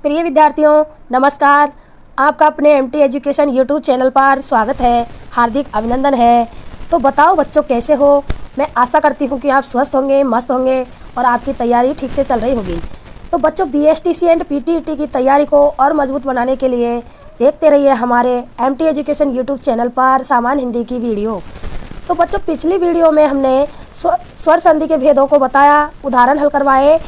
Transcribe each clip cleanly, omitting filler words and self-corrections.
प्रिय विद्यार्थियों नमस्कार। आपका अपने एमटी एजुकेशन यूट्यूब चैनल पर स्वागत है, हार्दिक अभिनंदन है। तो बताओ बच्चों कैसे हो। मैं आशा करती हूँ कि आप स्वस्थ होंगे, मस्त होंगे और आपकी तैयारी ठीक से चल रही होगी। तो बच्चों बीएसटीसी एंड पीटीईटी की तैयारी को और मजबूत बनाने के लिए देखते रहिए हमारे एमटी एजुकेशन यूट्यूब चैनल पर सामान्य हिंदी की वीडियो। तो बच्चों पिछली वीडियो में हमने स्वर संधि के भेदों को बताया, उदाहरण हल करवाए।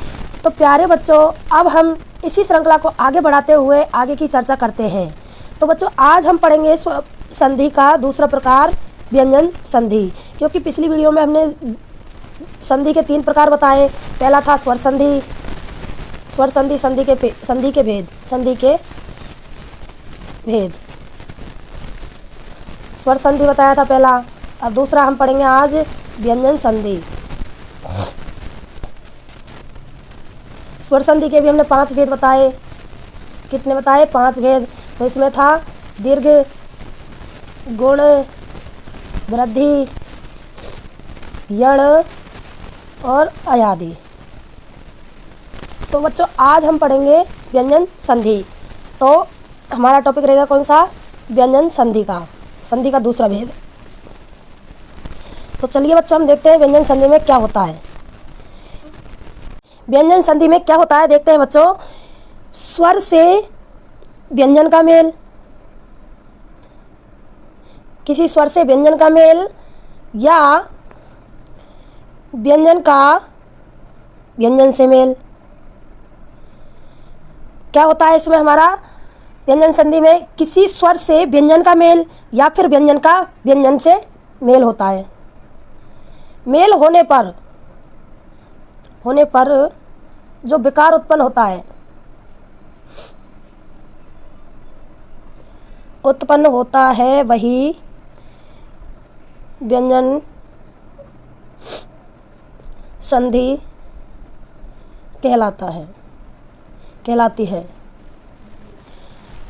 तो प्यारे बच्चों अब हम इसी श्रृंखला को आगे बढ़ाते हुए आगे की चर्चा करते हैं। तो बच्चों आज हम पढ़ेंगे संधि का दूसरा प्रकार व्यंजन संधि, क्योंकि पिछली वीडियो में हमने संधि के 3 प्रकार बताए। पहला था स्वर संधि, संधि के भेद स्वर संधि बताया था पहला। अब दूसरा हम पढ़ेंगे आज व्यंजन संधि। स्वर संधि के भी हमने 5 भेद बताए। कितने बताए? 5 भेद। तो इसमें था दीर्घ, गुण, वृद्धि, यण और अयादि। तो बच्चों आज हम पढ़ेंगे व्यंजन संधि। तो हमारा टॉपिक रहेगा कौन सा? व्यंजन संधि का दूसरा भेद। तो चलिए बच्चों हम देखते हैं व्यंजन संधि में क्या होता है। व्यंजन संधि में क्या होता है देखते हैं बच्चों। स्वर से व्यंजन का मेल, किसी स्वर से व्यंजन का मेल या व्यंजन का व्यंजन से मेल। क्या होता है इसमें हमारा व्यंजन संधि में? किसी स्वर से व्यंजन का मेल या फिर व्यंजन का व्यंजन से मेल होता है। मेल होने पर जो विकार उत्पन्न होता है वही व्यंजन संधि कहलाती है।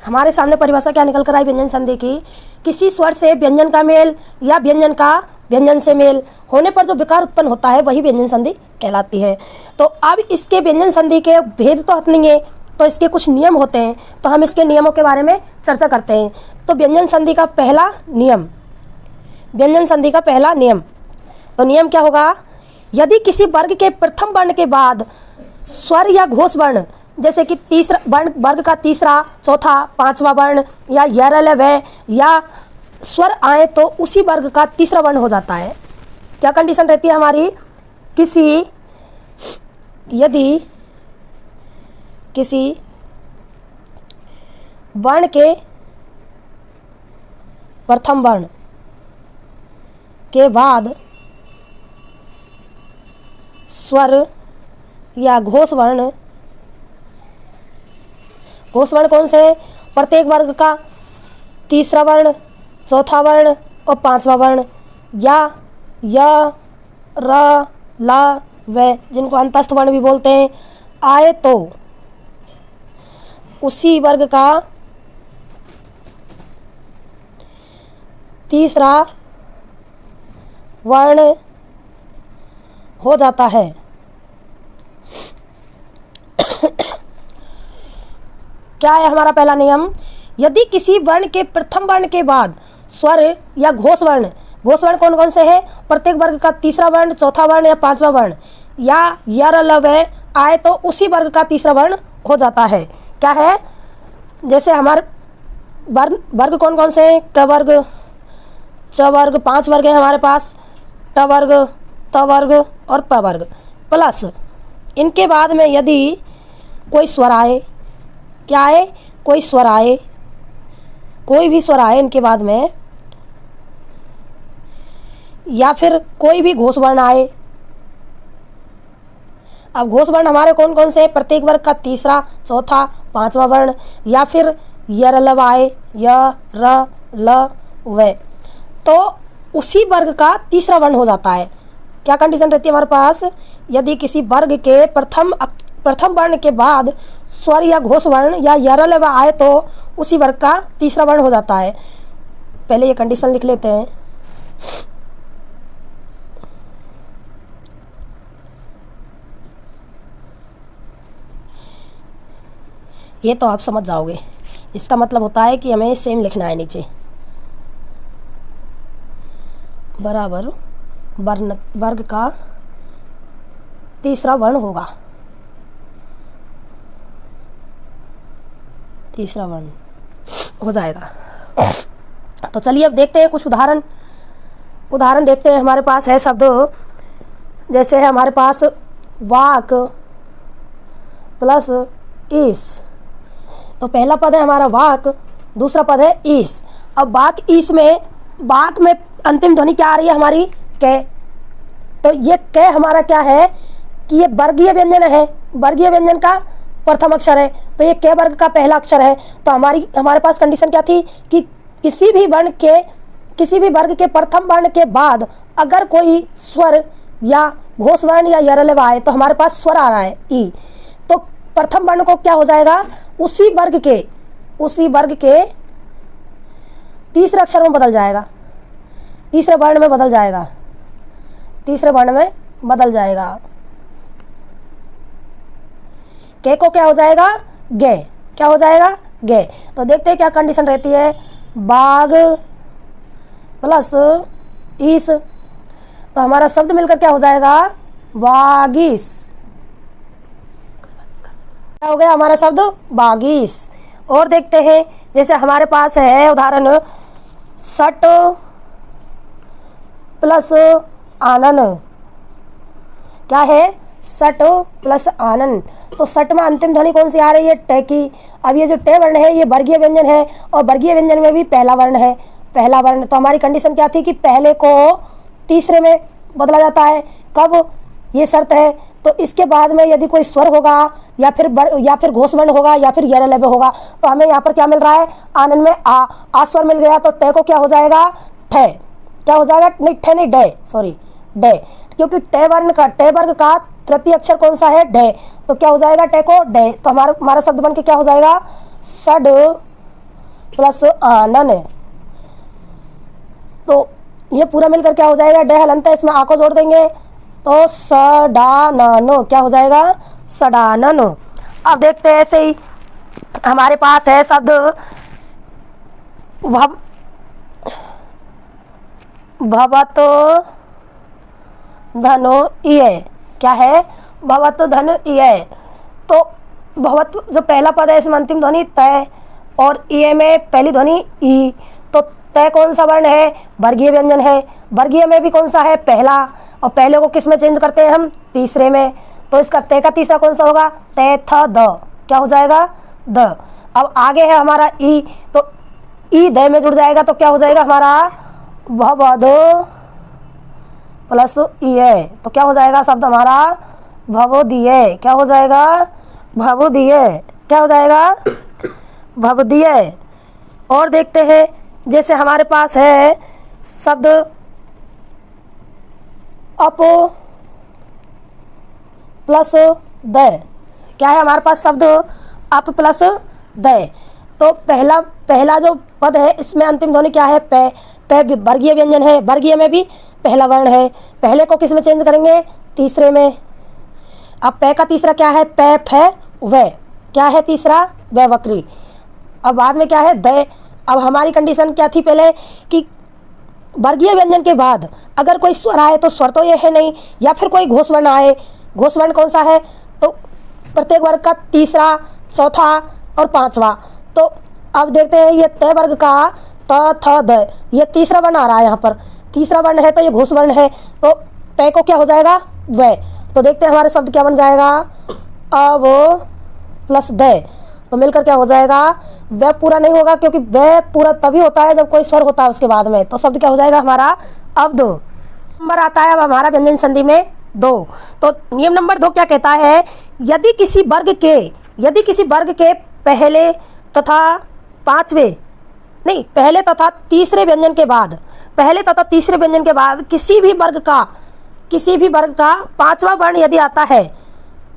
हमारे सामने परिभाषा क्या निकल कर आई व्यंजन संधि की? किसी स्वर से व्यंजन का मेल या व्यंजन का व्यंजन से मेल होने पर जो विकार उत्पन्न होता है वही व्यंजन संधि कहलाती है। तो अब इसके व्यंजन संधि के भेद तो हटनेंगे, तो इसके कुछ नियम होते हैं। तो हम इसके नियमों के बारे में चर्चा करते हैं। तो व्यंजन संधि का पहला नियम, तो नियम क्या होगा? यदि किसी वर्ग के प्रथम वर्ण के बाद स्वर या घोष वर्ण, जैसे कि तीसरा वर्ग का तीसरा, चौथा, पांचवा वर्ण या यरलव्य या स्वर आए तो उसी वर्ग का तीसरा वर्ण हो जाता है। क्या कंडीशन रहती है हमारी? यदि किसी वर्ण के प्रथम वर्ण के बाद स्वर या घोष वर्ण कौन से? प्रत्येक वर्ग का तीसरा वर्ण, चौथा वर्ण और पांचवा वर्ण या य, र, ल, व, जिनको अंतस्थ वर्ण भी बोलते हैं, आए तो उसी वर्ग का तीसरा वर्ण हो जाता है। क्या है हमारा पहला नियम? यदि किसी वर्ण के प्रथम वर्ण के बाद स्वर या घोष वर्ण कौन कौन से हैं? प्रत्येक वर्ग का तीसरा वर्ण, चौथा वर्ण या पांचवा वर्ण या यरलव्य आए तो उसी वर्ग का तीसरा वर्ण हो जाता है। क्या है? जैसे हमारे वर्ग कौन कौन से हैं? क वर्ग, च वर्ग, 5 वर्ग है हमारे पास। ट वर्ग, त वर्ग और प वर्ग, प्लस इनके बाद में यदि कोई स्वर आए, क्या आए? कोई भी स्वर आए इनके बाद में, या फिर कोई भी घोष वर्ण आए। अब घोष वर्ण हमारे कौन कौन से? प्रत्येक वर्ग का तीसरा, चौथा, पांचवा वर्ण या फिर यरलव्य आए, य, र, ल, व, तो उसी वर्ग का तीसरा वर्ण हो जाता है। क्या कंडीशन रहती है हमारे पास? यदि किसी वर्ग के प्रथम वर्ण के बाद स्वर या घोष वर्ण या यरलव्य आए तो उसी वर्ग का तीसरा वर्ण हो जाता है। पहले ये कंडीशन लिख लेते हैं। ये तो आप समझ जाओगे। इसका मतलब होता है कि हमें सेम लिखना है नीचे, बराबर वर्ण वर्ग का तीसरा वर्ण होगा, तीसरा वर्ण हो जाएगा। तो चलिए अब देखते हैं कुछ उदाहरण देखते हैं। हमारे पास है शब्द, जैसे है हमारे पास वाक प्लस ईस। तो पहला पद है हमारा वाक, दूसरा पद है ईस। अब वाक ईस में, वाक में अंतिम ध्वनि क्या आ रही है हमारी, कै। तो ये कै हमारा क्या है कि ये वर्गीय व्यंजन है, वर्गीय व्यंजन का प्रथम अक्षर है, तो ये कै वर्ग का पहला अक्षर है। तो हमारे पास कंडीशन क्या थी कि किसी भी वर्ग के प्रथम वर्ण के बाद अगर कोई स्वर या घोष वर्ण या यरलेव आए तो हमारे पास स्वर आ रहा है ई, तो प्रथम वर्ण को क्या हो जाएगा, उसी वर्ग के तीसरे अक्षर में बदल जाएगा, तीसरे वर्ण में बदल जाएगा, तीसरे वर्ण में बदल जाएगा। के को क्या हो जाएगा, गे। क्या हो जाएगा, गे। तो देखते हैं क्या कंडीशन रहती है, बाग प्लस ईस, तो हमारा शब्द मिलकर क्या हो जाएगा, वागीस। क्या हो गया हमारा शब्द, बागीस। और देखते हैं, जैसे हमारे पास है उदाहरण सट प्लस आनन। क्या है, सट प्लस आनन। तो सट में अंतिम ध्वनि कौन सी आ रही है, टे की। अब ये जो टे वर्ण है ये वर्गीय व्यंजन है, और वर्गीय व्यंजन में भी पहला वर्ण है, पहला वर्ण। तो हमारी कंडीशन क्या थी कि पहले को तीसरे में बदला जाता है, कब, ये शर्त है। तो इसके बाद में यदि कोई स्वर होगा या फिर घोष वर्ण होगा या फिर यरलेव होगा, तो हमें यहाँ पर क्या मिल रहा है, आनन में आ स्वर मिल गया, तो टे को क्या हो जाएगा, ठे। क्या हो जाएगा, नहीं ठे नहीं, डे, सॉरी डे, क्योंकि टे वर्ग का तृतीय अक्षर कौन सा है, डे। तो क्या हो जाएगा, टे को डे। तो हमारा शब्द बन के क्या हो जाएगा, सड प्लस आनन। तो ये पूरा मिलकर क्या हो जाएगा, डे हलंत है, इसमें आ को जोड़ देंगे तो सडाननो। क्या हो जाएगा, सडाननो। अब देखते हैं ऐसे ही हमारे पास है शब्द भवत धनो इये। क्या है, भवत धन इये। तो भवत जो पहला पद है इसमें अंतिम ध्वनि तय, और इये में पहली ध्वनि ई। तो तय कौन सा वर्ण है, वर्गीय व्यंजन है, वर्गीय में भी कौन सा है, पहला, और पहले को किस में चेंज करते हैं हम, तीसरे में। तो इसका तय का तीसरा कौन सा होगा, तय थ द। क्या हो जाएगा, द। अब आगे है हमारा ई, तो ई द में जुड़ जाएगा, तो क्या हो जाएगा हमारा भवद प्लस इये। तो क्या हो जाएगा शब्द हमारा, भवोदीय। क्या हो जाएगा, भवोदीय। क्या हो जाएगा, भवदीय। और देखते हैं, जैसे हमारे पास है शब्द अप प्लस द। क्या है हमारे पास शब्द अप प्लस द। तो पहला जो पद है इसमें अंतिम ध्वनि क्या है, पे। पे वर्गीय व्यंजन है, वर्गीय में भी पहला वर्ण है, पहले को किस में चेंज करेंगे, तीसरे में। अब पे का तीसरा क्या है, पे फे वे। क्या है तीसरा, वे वक्री। अब बाद में क्या है, द। अब हमारी कंडीशन क्या थी पहले कि वर्गीय व्यंजन के बाद अगर कोई स्वर आए तो स्वर तो ये है नहीं, या फिर कोई घोष वर्ण आए। घोष वर्ण कौन सा है, तो प्रत्येक वर्ग का तीसरा, चौथा और पांचवा। तो अब देखते हैं ये तय वर्ग का त थ द, ये तीसरा वर्ण आ रहा है, यहाँ पर तीसरा वर्ण है तो ये घोष वर्ण है, तो तय को क्या हो जाएगा, व। तो देखते हैं हमारे शब्द क्या बन जाएगा, अव प्लस द। तो मिलकर क्या हो जाएगा, वे पूरा नहीं होगा, क्योंकि वे पूरा तभी होता है जब कोई स्वर होता है उसके बाद में। तो शब्द क्या हो जाएगा हमारा, अवध। नंबर आता है अब हमारा व्यंजन संधि में 2। तो नियम नंबर 2 क्या कहता है, यदि किसी वर्ग के पहले तथा तीसरे व्यंजन के बाद किसी भी वर्ग का पांचवा वर्ण यदि आता है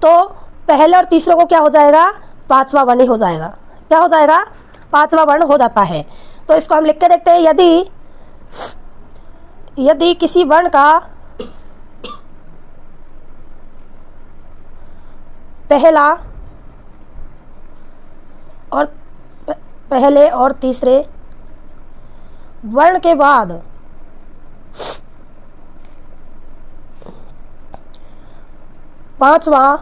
तो पहले और तीसरे को क्या हो जाएगा, पांचवा वर्ण ही हो जाएगा। क्या हो जाएगा, पांचवा वर्ण हो जाता है। तो इसको हम लिख के देखते हैं, यदि किसी वर्ण का और पहले और तीसरे वर्ण के बाद पांचवा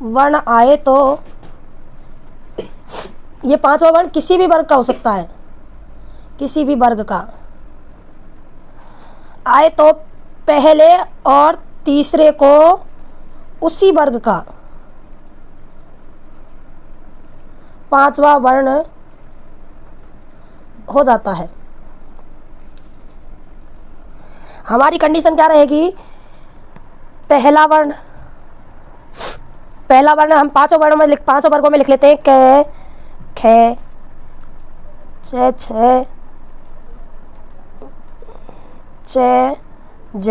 वर्ण आए तो ये पांचवा वर्ण किसी भी वर्ग का हो सकता है, किसी भी वर्ग का आए तो पहले और तीसरे को उसी वर्ग का पांचवा वर्ण हो जाता है। हमारी कंडीशन क्या रहेगी? पहला वर्ण हम पांचों वर्गों में लिख लेते हैं। क, ख, छ, च, ज।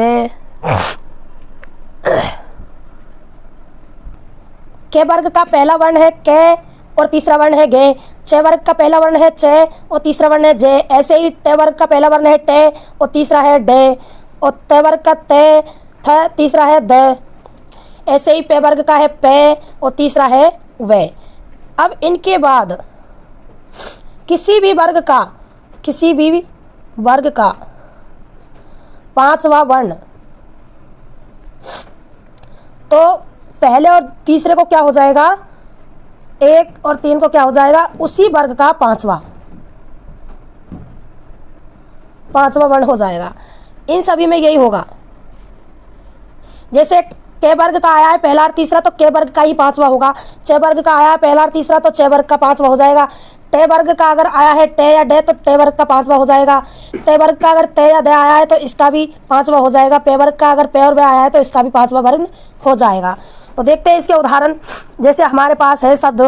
के वर्ग का पहला वर्ण है क और तीसरा वर्ण है गे। च वर्ग का पहला वर्ण है च और तीसरा वर्ण है जे। ऐसे ही ट वर्ग का पहला वर्ण है ट और तीसरा है ड, और त वर्ग का त, थ, तीसरा है द। ऐसे ही पे वर्ग का है पे और तीसरा है वे। अब इनके बाद किसी भी वर्ग का पांचवा वर्ण, तो पहले और तीसरे को क्या हो जाएगा? 1 और 3 को क्या हो जाएगा? उसी वर्ग का पांचवा वर्ण हो जाएगा। इन सभी में यही होगा। जैसे के वर्ग का आया है पहला और तीसरा, तो के वर्ग का ही पांचवा होगा। च वर्ग का आया है पहला और तीसरा, तो च वर्ग का पांचवा हो जाएगा। ट वर्ग का अगर आया है ट या ड, तो ट वर्ग का पांचवा हो जाएगा। ट वर्ग का अगर त या द आया है तो इसका भी पांचवा हो जाएगा। पे वर्ग का अगर पे और वे आया है तो इसका भी पांचवा वर्ण हो जाएगा। तो देखते हैं इसके उदाहरण। जैसे हमारे पास है शब्द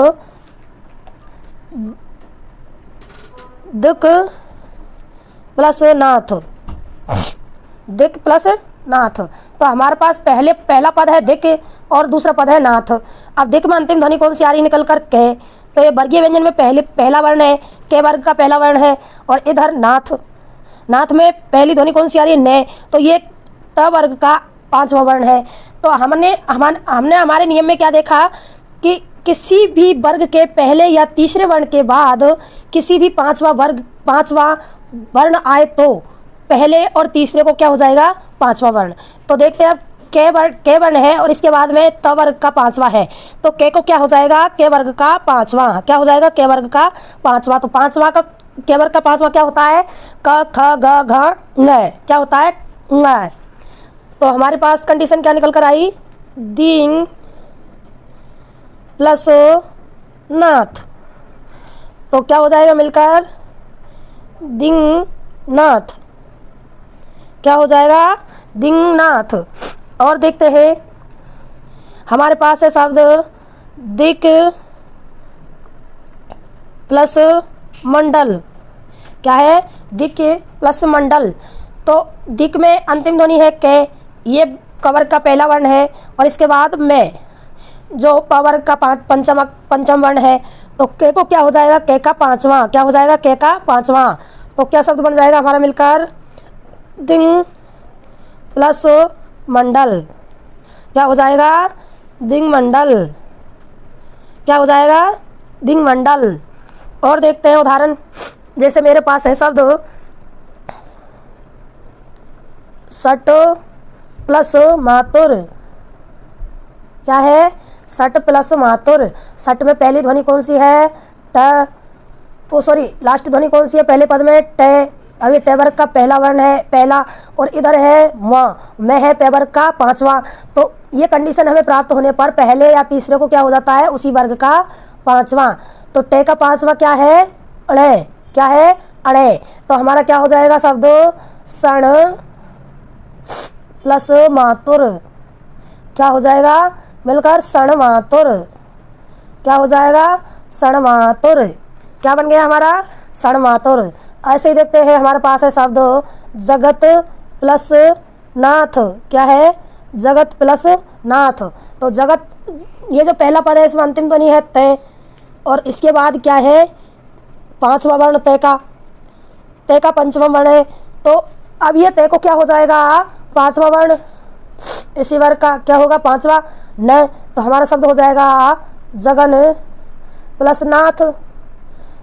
दिक प्लस नाथ, दिक प्लस नाथ। तो हमारे पास पहला पद है दिक और दूसरा पद है नाथ। अब दिक में अंतिम ध्वनि कौन सी आ रही निकल कर के, तो ये वर्गीय व्यंजन में पहला वर्ण है, के वर्ग का पहला वर्ण है। और इधर नाथ में पहली ध्वनि कौन सी आ रही है? ने। तो ये त वर्ग का पांचवा वर्ण है। तो हमने हमारे नियम में क्या देखा कि किसी भी वर्ग के पहले या तीसरे वर्ण के बाद किसी भी पांचवा वर्ण आए तो पहले और तीसरे को क्या हो जाएगा? पांचवा वर्ण। तो देखते हैं अब के वर्ण है और इसके बाद में त वर्ग का पांचवा है, तो के को क्या हो जाएगा? के वर्ग का पांचवा। क्या हो जाएगा? के वर्ग का पांचवा। तो के वर्ग का पांचवा क्या होता है? क, ख, ग, घ, ङ। क्या होता है? ङ। तो हमारे पास कंडीशन क्या निकल कर आई? दिंग प्लस नाथ। तो क्या हो जाएगा मिलकर? दिंग नाथ। क्या हो जाएगा? दिंगनाथ। और देखते हैं हमारे पास है शब्द दिक प्लस मंडल। क्या है? दिक प्लस मंडल। तो दिक में अंतिम ध्वनि है के, ये कवर का पहला वर्ण है, और इसके बाद में जो पवर्ग का पंचम वर्ण है। तो के को क्या हो जाएगा? के का पांचवा। क्या हो जाएगा? के का पांचवा। तो क्या शब्द बन जाएगा हमारा मिलकर? दिंग प्लस मंडल। क्या हो जाएगा? दिंग मंडल। क्या हो जाएगा? दिंग मंडल। और देखते हैं उदाहरण। जैसे मेरे पास है शब्द सट प्लस मातुर। क्या है? सट प्लस मातुर। सट में पहली ध्वनि कौन सी है? ट। लास्ट ध्वनि कौन सी है पहले पद में? ट। अब ये टे वर्ग का पहला वर्ण है, पहला, और इधर है मैं है पे वर्ग का पांचवा। तो ये कंडीशन हमें प्राप्त होने पर पहले या तीसरे को क्या हो जाता है? उसी वर्ग का पांचवा। तो टे का पांचवा क्या है? अणे। क्या है? अणे। तो हमारा क्या हो जाएगा शब्द? सण प्लस मातुर। क्या हो जाएगा मिलकर? सण मातुर। क्या हो जाएगा? सण मातुर। क्या बन गया हमारा? सण मातुर। ऐसे ही देखते हैं हमारे पास है शब्द जगत प्लस नाथ। क्या है? जगत प्लस नाथ। तो जगत, ये जो पहला पद है इसमें अंतिम ध्वनि है तय, और इसके बाद क्या है? पांचवा वर्ण तय का पंचमा वर्ण है। तो अब ये तय को क्या हो जाएगा? पांचवा वर्ण इसी वर्ग का क्या होगा? पांचवा न। तो हमारा शब्द हो जाएगा जगन प्लस नाथ,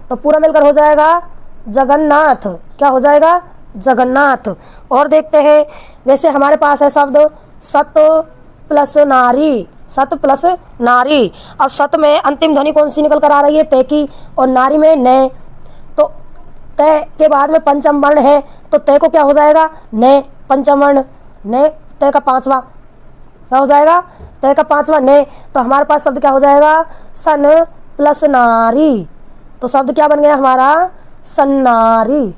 तो पूरा मिलकर हो जाएगा जगन्नाथ। क्या हो जाएगा? जगन्नाथ। और देखते हैं, जैसे हमारे पास है शब्द सत प्लस नारी, सत प्लस नारी। अब सत में अंतिम ध्वनि कौन सी निकल कर आ रही है? तय की, और नारी में न। तो तय के बाद में पंचम वर्ण है, तो तय को क्या हो जाएगा? न, पंचम वर्ण न, तय का पांचवा क्या हो जाएगा? तय का पांचवा न। तो हमारे पास शब्द क्या हो जाएगा? सन प्लस नारी। तो शब्द क्या बन गया हमारा? सन्नारी।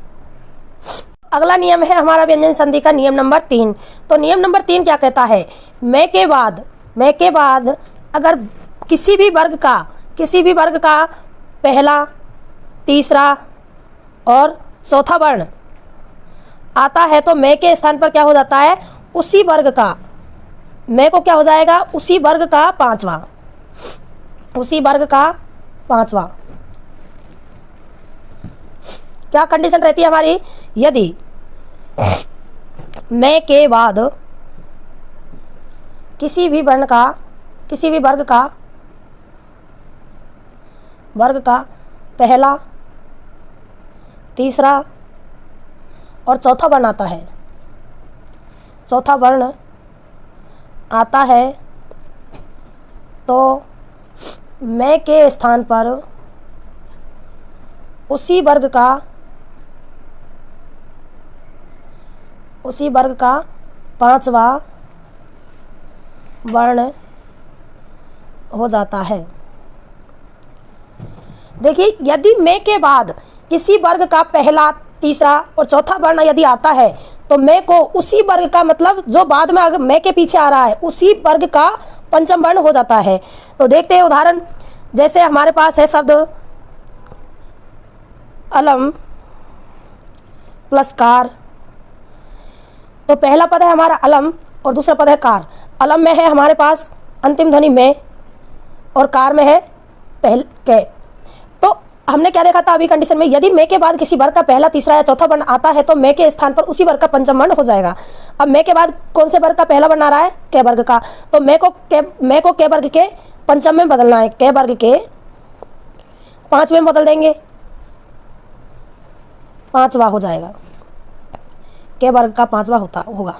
अगला नियम है हमारा व्यंजन संधि का नियम नंबर 3। तो नियम नंबर 3 क्या कहता है? मैं के बाद अगर किसी भी वर्ग का पहला, तीसरा और चौथा वर्ण आता है तो मैं के स्थान पर क्या हो जाता है? उसी वर्ग का, मैं को क्या हो जाएगा? उसी वर्ग का पांचवा, उसी वर्ग का पांचवा। क्या कंडीशन रहती है हमारी? यदि मैं के बाद किसी भी वर्ग का पहला, तीसरा और चौथा वर्ण आता है, चौथा वर्ण आता है, तो मैं के स्थान पर उसी वर्ग का पांचवा वर्ण हो जाता है। देखिए, यदि मैं के बाद किसी वर्ग का पहला, तीसरा और चौथा वर्ण यदि आता है तो मैं को उसी वर्ग का, मतलब जो बाद में अगर मैं के पीछे आ रहा है, उसी वर्ग का पंचम वर्ण हो जाता है। तो देखते हैं उदाहरण। जैसे हमारे पास है शब्द अलम प्लस कार। तो पहला पद है हमारा अलम और दूसरा पद है कार। अलम में है हमारे पास अंतिम ध्वनि में और कार में है पहल के। तो हमने क्या देखा था अभी कंडीशन में? यदि मैं के बाद किसी वर्ग का पहला, तीसरा या चौथा वर्ण आता है तो मैं के स्थान पर उसी वर्ग का पंचम वर्ण हो जाएगा। अब मैं के बाद कौन से वर्ग का पहला वर्ण आ रहा है? के वर्ग का। तो मैं को के वर्ग के पंचम में बदलना है, के वर्ग के पांचवें में बदल देंगे, पांचवा हो जाएगा, के वर्ग का पांचवा होगा।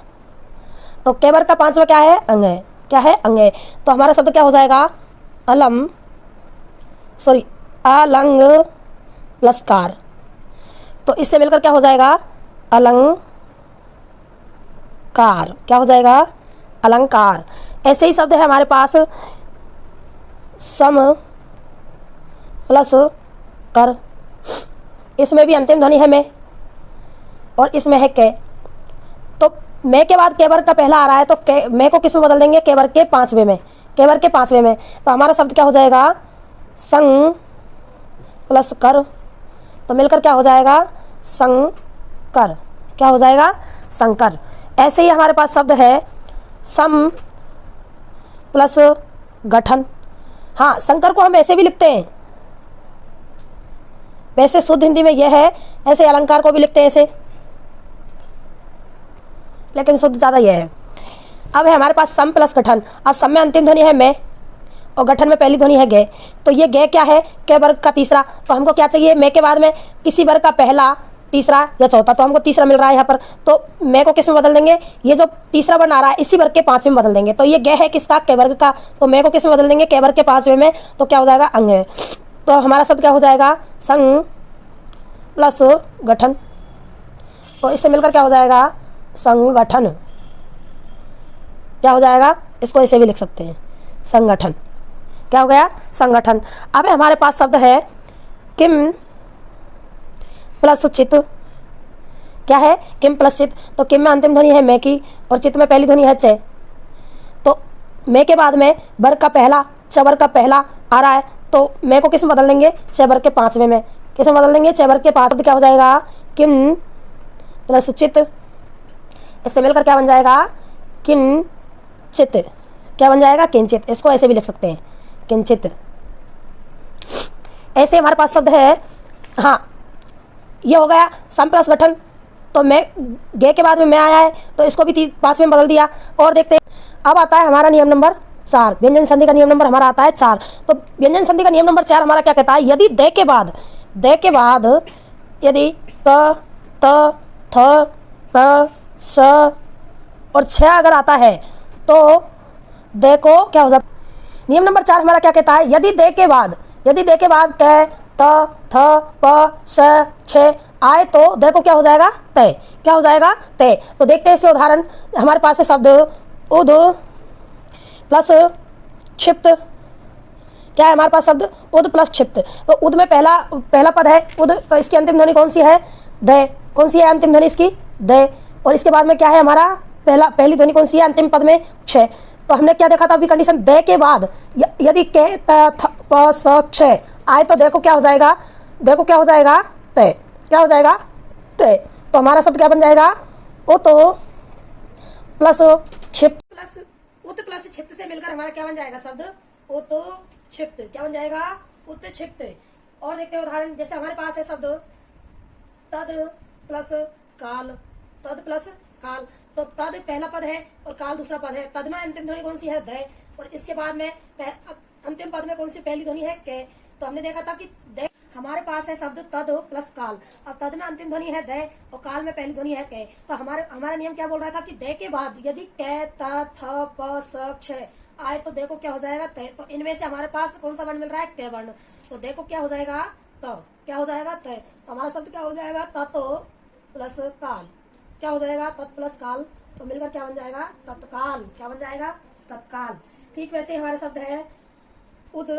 तो के वर्ग का पांचवा क्या है? अंग है। क्या है? अंग है। तो हमारा शब्द क्या हो जाएगा? Alang plus car. तो इससे मिलकर क्या हो जाएगा? अलंकार। क्या हो जाएगा? अलंकार। ऐसे ही शब्द है हमारे पास सम प्लस कर। इसमें भी अंतिम ध्वनि है मैं और इसमें है के। तो मैं के बाद के वर्ग का पहला आ रहा है तो के, मैं को किस में बदल देंगे? के वर्ग के पांचवे में, के वर्ग के पांचवे में। तो हमारा शब्द क्या हो जाएगा? संग प्लस कर। तो मिलकर क्या हो जाएगा? संकर। क्या हो जाएगा? संकर। ऐसे ही हमारे पास शब्द है सम प्लस गठन। हाँ, संकर को हम ऐसे भी लिखते हैं, वैसे शुद्ध हिंदी में यह है, ऐसे अलंकार को भी लिखते हैं ऐसे, लेकिन शुद्ध ज़्यादा यह है। अब है हमारे पास सम प्लस गठन। अब सम में अंतिम ध्वनि है मैं और गठन में पहली ध्वनि है गे। तो ये गे क्या है? के वर्ग का तीसरा। तो हमको क्या चाहिए? मैं के बाद में किसी वर्ग का पहला, तीसरा या चौथा। तो हमको तीसरा मिल रहा है यहाँ पर, तो मैं को किस में बदल देंगे? ये जो तीसरा वर्ण आ रहा है इसी वर्ग के पांचवें में बदल देंगे। तो ये गे है किसका? के वर्ग का। तो मैं को किस में बदल देंगे? के वर्ग के पांचवें में। तो क्या हो जाएगा? अंग है। तो हमारा शब्द क्या हो जाएगा? संग प्लस गठन। तो इससे मिलकर क्या हो जाएगा? संगठन। क्या हो जाएगा? इसको ऐसे भी लिख सकते हैं, संगठन। क्या हो गया? संगठन। अब हमारे पास शब्द है किम प्लस चित। क्या है? किम प्लस चित। तो किम में अंतिम ध्वनि है मैं की और चित में पहली ध्वनि है च। तो मैं के बाद में वर्ग का पहला, च वर्ग का पहला आ रहा है तो मैं को किस में बदल देंगे? च वर्ग के पांचवें में। किस में बदल देंगे? च वर्ग के पांचवें। क्या हो जाएगा? किम प्लस चित। इससे मिलकर क्या बन जाएगा? किंचित। क्या बन जाएगा? किंचित। इसको ऐसे भी लिख सकते हैं, किंचित। ऐसे हमारे पास शब्द है, हाँ, ये हो गया सम प्लस गठन। तो मैं गे के बाद में मैं आया है तो इसको भी पांचवें में बदल दिया। और देखते हैं, अब आता है हमारा नियम नंबर 4। व्यंजन संधि का नियम नंबर हमारा आता है 4। तो व्यंजन संधि का नियम नंबर 4 हमारा क्या कहता है, यदि दे के बाद यदि त, थ, प, स और 6 अगर आता है तो दे को क्या हो जाता है। नियम नंबर 4 हमारा क्या कहता है, यदि दे के बाद त, थ, प, स, 6 आए तो दे को क्या हो जाएगा, तय। क्या हो जाएगा, तय। तो देखते हैं इसे उदाहरण। हमारे पास है शब्द उद प्लस क्षिप्त। क्या है हमारे पास शब्द, उद प्लस क्षिप्त। तो उद में पहला पद है उद, तो इसकी अंतिम ध्वनि कौन सी है, दे। कौन सी है अंतिम ध्वनि इसकी, दे। और इसके बाद में क्या है हमारा पहली ध्वनि कौन सी है अंतिम पद में, 6। तो हमने क्या देखा था अभी कंडीशन, दे के बाद यदि के, त, थ, प, स, 6 आए तो देखो क्या हो जाएगा, तय। क्या हो जाएगा, तय। तो हमारा शब्द क्या बन जाएगा, उत प्लस क्षिप्त प्लस उत प्लस क्षिप्त से मिलकर हमारा क्या बन जाएगा शब्द, उत क्षिप्त। क्या बन जाएगा, उत क्षिप्त। और देखते हैं उदाहरण। जैसे हमारे पास है शब्द तद प्लस काल, तद प्लस काल। तो तद पहला पद है और काल दूसरा पद है। तद में अंतिम ध्वनि कौन सी है, ध। और इसके बाद में अंतिम पद में कौन सी पहली ध्वनि है, के। तो हमने देखा था कि द हमारे पास है शब्द तद प्लस काल। अब तद में अंतिम ध्वनि है द और काल में पहली ध्वनि है के। तो हमारा नियम क्या बोल रहा था कि द के बाद यदि के, त, थ, प, स, 6 आए तो देखो क्या हो जाएगा, तय। तो इनमें से हमारे पास कौन सा वर्ण मिल रहा है, के वर्ण। तो देखो क्या हो जाएगा, त। क्या हो जाएगा, तय। तो हमारा शब्द क्या हो जाएगा, तत्व प्लस काल। क्या हो जाएगा, तत् प्लस काल। तो मिलकर क्या बन जाएगा, तत्काल। क्या बन जाएगा, तत्काल। ठीक वैसे हमारे शब्द है उद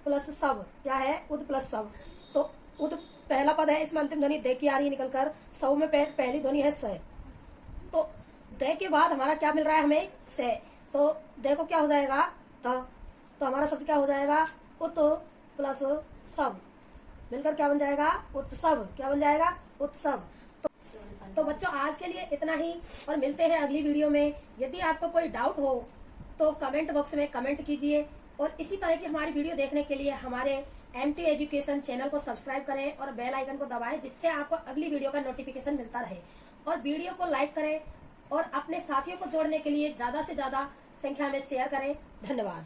प्लस सब। क्या है, उद प्लस सब। तो उद पहला पद है, इसमें अंतिम ध्वनि दे की आ रही है निकलकर। सब में पहली ध्वनि है स। तो दे के बाद हमारा क्या मिल रहा है हमें, से। तो दे को क्या हो जाएगा, त। तो हमारा शब्द क्या हो जाएगा, उत प्लस सब। मिलकर क्या बन जाएगा, उत्सव। क्या बन जाएगा, उत्सव। तो बच्चों आज के लिए इतना ही और मिलते हैं अगली वीडियो में। यदि आपको कोई डाउट हो तो कमेंट बॉक्स में कमेंट कीजिए और इसी तरह की हमारी वीडियो देखने के लिए हमारे MT एजुकेशन चैनल को सब्सक्राइब करें और बेल आइकन को दबाएं, जिससे आपको अगली वीडियो का नोटिफिकेशन मिलता रहे। और वीडियो को लाइक करें और अपने साथियों को जोड़ने के लिए ज़्यादा से ज़्यादा संख्या में शेयर करें। धन्यवाद।